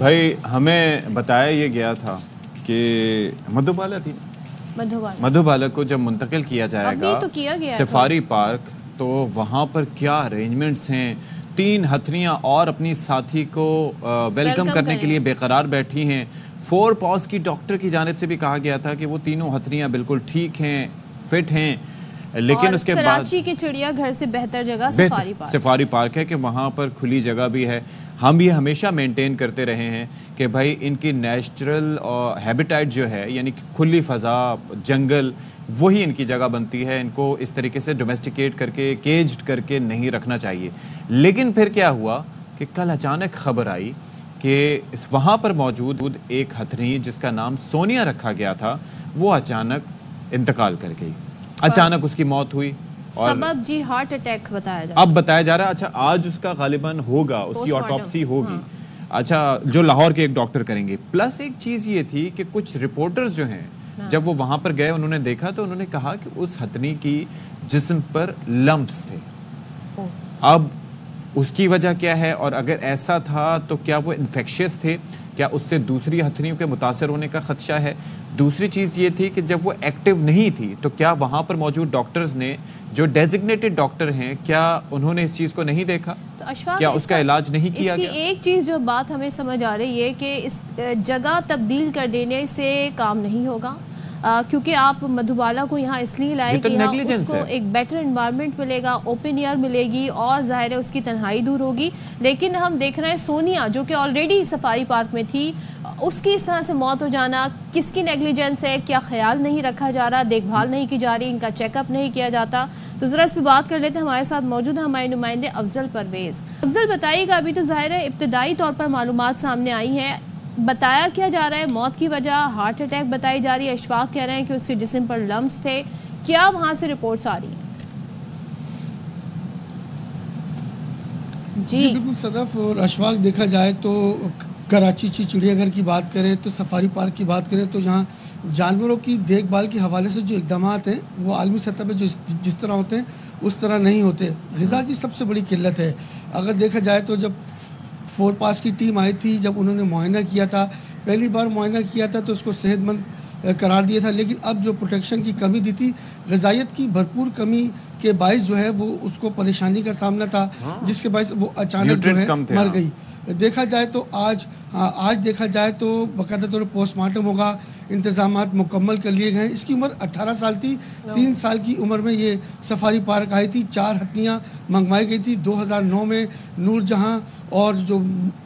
भाई हमें बताया ये गया था कि मधुबाला थी, मधुबाला को जब मुंतकिल किया जाएगा तो किया गया सफारी पार्क, तो वहाँ पर क्या अरेंजमेंट्स हैं। 3 हथनियाँ और अपनी साथी को वेलकम करने के लिए बेकरार बैठी हैं। 4 पॉज की डॉक्टर की जानिब से भी कहा गया था कि वो तीनों हथनियाँ बिल्कुल ठीक हैं, फिट हैं, लेकिन उसके बाद कराची के चिड़ियाघर से बेहतर जगह सफारी पार्क है कि वहाँ पर खुली जगह भी है। हम ये हमेशा मेंटेन करते रहे हैं कि भाई इनकी नेचुरल हैबिटेट जो है, यानी कि खुली फ़ज़ा, जंगल, वही इनकी जगह बनती है। इनको इस तरीके से डोमेस्टिकेट करके, केज्ड करके नहीं रखना चाहिए। लेकिन फिर क्या हुआ कि कल अचानक खबर आई कि वहाँ पर मौजूद एक हथनी जिसका नाम सोनिया रखा गया था, वो अचानक इंतकाल कर गई। अचानक उसकी मौत हुई और सबब जी हार्ट अटैक बताया जा रहा है। अब बताया जा रहा है। अच्छा, आज उसका गालिबन होगा, उसकी ऑटोप्सी होगी। अच्छा, जो लाहौर के एक डॉक्टर करेंगे। प्लस एक चीज ये थी कि कुछ रिपोर्टर्स जो हैं, जब वो वहां पर गए, उन्होंने देखा तो उन्होंने कहा कि उस हथनी की जिस्म पर लम्प्स थे। अब उसकी वजह क्या है, और अगर ऐसा था तो क्या वो इन्फेक्शियस थे, क्या उससे दूसरी हथनियों के मुतासर होने का खदशा है। दूसरी चीज़ ये थी कि जब वो एक्टिव नहीं थी तो क्या वहाँ पर मौजूद डॉक्टर्स ने, जो डेजिग्नेटेड डॉक्टर हैं, क्या उन्होंने इस चीज़ को नहीं देखा, तो क्या उसका इलाज नहीं किया गया। एक चीज़ जो बात हमें समझ आ रही है कि इस जगह तब्दील कर देने से काम नहीं होगा, क्योंकि आप मधुबाला को यहाँ इसलिए लाए कि यहाँ उसको एक बेटर एनवायरनमेंट मिलेगा, ओपन एयर मिलेगी और जाहिर है उसकी तन्हाई दूर होगी। लेकिन हम देख रहे हैं सोनिया जो कि ऑलरेडी सफारी पार्क में थी, उसकी इस तरह से मौत हो जाना, किसकी नेग्लिजेंस है, क्या ख्याल नहीं रखा जा रहा, देखभाल नहीं की जा रही, इनका चेकअप नहीं किया जाता। तो ज़रा इस पर बात कर लेते हैं। हमारे साथ मौजूद है हमारे नुमाइंदे अफजल परवेज़। अफजल, बताइएगा, अभी तो जाहिर है इब्तदाई तौर पर मालूमात सामने आई हैं, बताया क्या जा रहा है, मौत की वजह हार्ट अटैक बताई जा रही है, अशफाक कह रहे हैं कि उसके जिस्म पर लम्स थे, क्या वहां से रिपोर्ट्स आ रही हैं? जी बिल्कुल सदफ और अशफाक, देखा जाए तो कराची चिड़ियाघर की बात करें तो सफारी पार्क की बात करें तो यहाँ जानवरों की देखभाल के हवाले से जो इकदाम हैं वो आलमी सतह पर जो जिस तरह होते हैं उस तरह नहीं होते। ग़िज़ा की सबसे बड़ी किल्लत है। अगर देखा जाए तो जब 4 पास की टीम आई थी, जब उन्होंने मुआयना किया था, पहली बार मुआयना किया था तो उसको सेहतमंद करार दिया था, लेकिन अब जो प्रोटेक्शन की कमी दी थी, ग़िज़ाइयत की भरपूर कमी के बायस जो है वो उसको परेशानी का सामना था, जिसके बायस वो अचानक जो है मर गई। देखा जाए तो आज देखा जाए तो बाकायदा तौर पर पोस्टमार्टम होगा, इंतजामात मुकम्मल कर लिए गए। इसकी उम्र 18 साल थी। 3 साल की उम्र में ये सफारी पार्क आई थी। 4 हथनियाँ मंगवाई गई थी 2009 में। नूरजहां और जो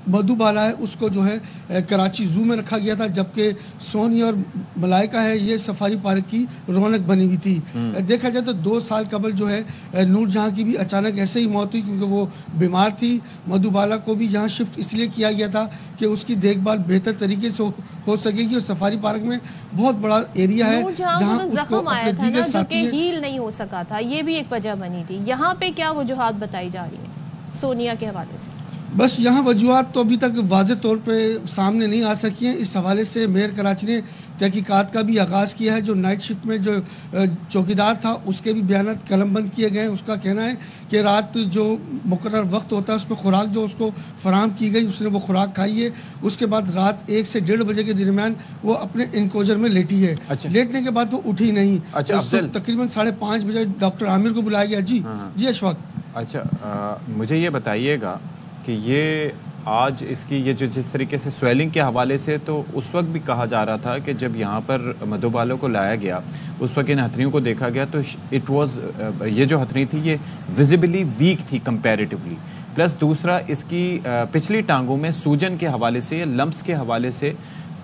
मधुबाला है उसको जो है कराची ज़ू में रखा गया था, जबकि सोनिया और मलाइका है ये सफारी पार्क की रौनक बनी हुई थी। देखा जाए तो 2 साल कबल जो है नूरजहां की भी अचानक ऐसे ही मौत हुई, क्योंकि वो बीमार थी। मधुबाला को भी यहाँ शिफ्ट इसलिए किया गया था कि उसकी देखभाल बेहतर तरीके से हो सकेगी, और सफारी पार्क में बहुत बड़ा एरिया है जहाँ उसको अपने दीगर साथी हील नहीं हो सका था, ये भी एक वजह बनी थी। यहाँ पे क्या वजूहात बताई जा रही है सोनिया के हवाले से? बस यहाँ वजूहात तो अभी तक वाज़े तौर पे सामने नहीं आ सकी हैं। इस हवाले से मेयर कराची ने तहकीकात का भी आगाज़ किया है। जो नाइट शिफ्ट में जो चौकीदार था उसके भी बयान कलमबंद किए गए हैं। उसका कहना है कि रात जो मुकर्रर वक्त होता है उस पर खुराक जो उसको फराहम की गई, उसने वो खुराक खाई है। उसके बाद रात 1 से 1:30 बजे के दरमियान वो अपने इनकोजर में लेटी है। अच्छा। लेटने के बाद वो उठी नहीं। अच्छा, तकरीबन 5:30 बजे डॉक्टर आमिर को बुलाया गया। जी अशफाक। अच्छा, मुझे ये बताइएगा कि ये आज इसकी ये जो जिस तरीके से स्वेलिंग के हवाले से, तो उस वक्त भी कहा जा रहा था कि जब यहाँ पर मधुबाला को लाया गया उस वक्त इन हथनियों को देखा गया तो इट वाज, ये जो हथनी थी ये विजिबली वीक थी कंपैरेटिवली। प्लस दूसरा, इसकी पिछली टांगों में सूजन के हवाले से, लम्प्स के हवाले से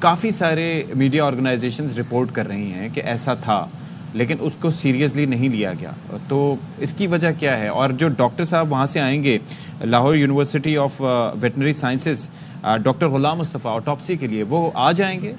काफ़ी सारे मीडिया ऑर्गेनाइजेशंस रिपोर्ट कर रही हैं कि ऐसा था, लेकिन उसको सीरियसली नहीं लिया गया। तो इसकी वजह क्या है? और जो डॉक्टर साहब वहाँ से आएंगे, Lahore university of veterinary sciences, doctor Ghulam Mustafa, autopsy के लिए वो आ जाएंगे?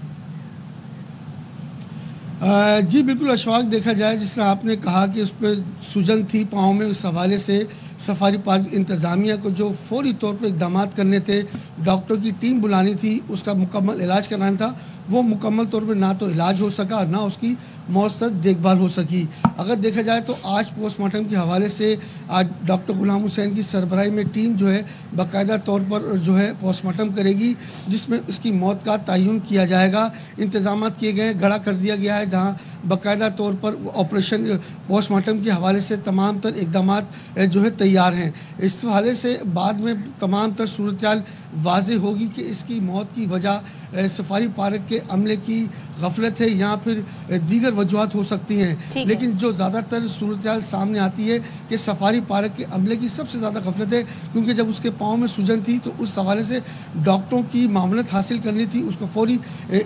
जी बिल्कुल अशफाक, देखा जाए जिस तरह आपने कहा कि उस पर सूजन थी पाँव में, उस हवाले से सफारी पार्क इंतज़ामिया को जो फौरी तौर पर इक़दाम करने थे, डॉक्टर की टीम बुलानी थी, उसका मुकम्मल इलाज कराना था, वो मुकम्मल तौर पर ना तो इलाज हो सका और ना उसकी मौसर देखभाल हो सकी। अगर देखा जाए तो आज पोस्टमार्टम के हवाले से आज डॉक्टर गुलाम हुसैन की सरबराही में टीम जो है बाकायदा तौर पर जो है पोस्टमार्टम करेगी, जिसमें उसकी मौत का तयन किया जाएगा। इंतजाम किए गए, गड़ा कर दिया गया है, जहाँ बाकायदा तौर पर ऑपरेशन पोस्टमार्टम के हवाले से तमाम तर इकदाम जो है तैयार हैं। इस हवाले से बाद में तमाम तर सूरत वाज़ेह होगी कि इसकी मौत की वजह सफारी पार्क के अमले की गफलत है या फिर दीगर वजूहत हो सकती हैं, लेकिन जो ज़्यादातर सूरत सामने आती है कि सफारी पार्क के अमले की सबसे ज़्यादा गफलत है, क्योंकि जब उसके पाँव में सूजन थी तो उस हवाले से डॉक्टरों की मामलत हासिल करनी थी, उसको फौरी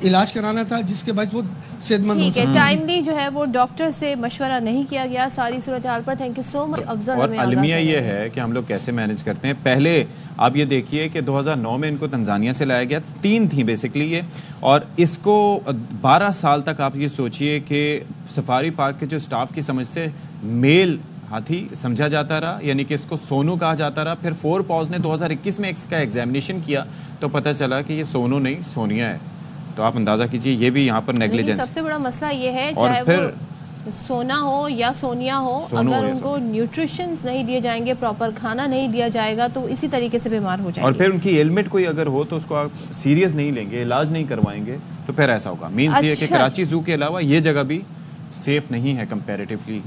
इलाज कराना था, जिसके बाद वो सेहतमंद हो सके। टाइमली जो है वो डॉक्टर से मशवरा नहीं किया गया सारी सूरत हाल पर। Thank you so much Afzal. और अलमिया ये है कि हम लोग कैसे मैनेज करते हैं। पहले आप ये देखिए कि 2009 में इनको तंजानिया से लाया गया, 3 थी बेसिकली ये, और इसको 12 साल तक आप ये सोचिए कि सफारी पार्क के जो स्टाफ की समझ से मेल हाथी समझा जाता रहा, यानी कि इसको सोनू कहा जाता रहा। फिर 4 पॉज ने 2021 में इसका एग्जामिनेशन किया तो पता चला कि ये सोनू नहीं सोनिया है। तो आप अंदाजा कीजिए ये भी यहाँ पर नेग्लिजेंस। सबसे बड़ा मसला ये है, चाहे वो सोना हो या सोनिया हो, अगर उनको न्यूट्रिशंस नहीं दिए जाएंगे, प्रॉपर खाना नहीं दिया जाएगा तो इसी तरीके से बीमार हो जाएंगे। और फिर उनकी एलमेट कोई अगर हो तो उसको आप सीरियस नहीं लेंगे, इलाज नहीं करवाएंगे, तो फिर ऐसा होगा। मीन्स ये कि कराची जू के अलावा ये जगह भी सेफ नहीं है कंपैरेटिवली।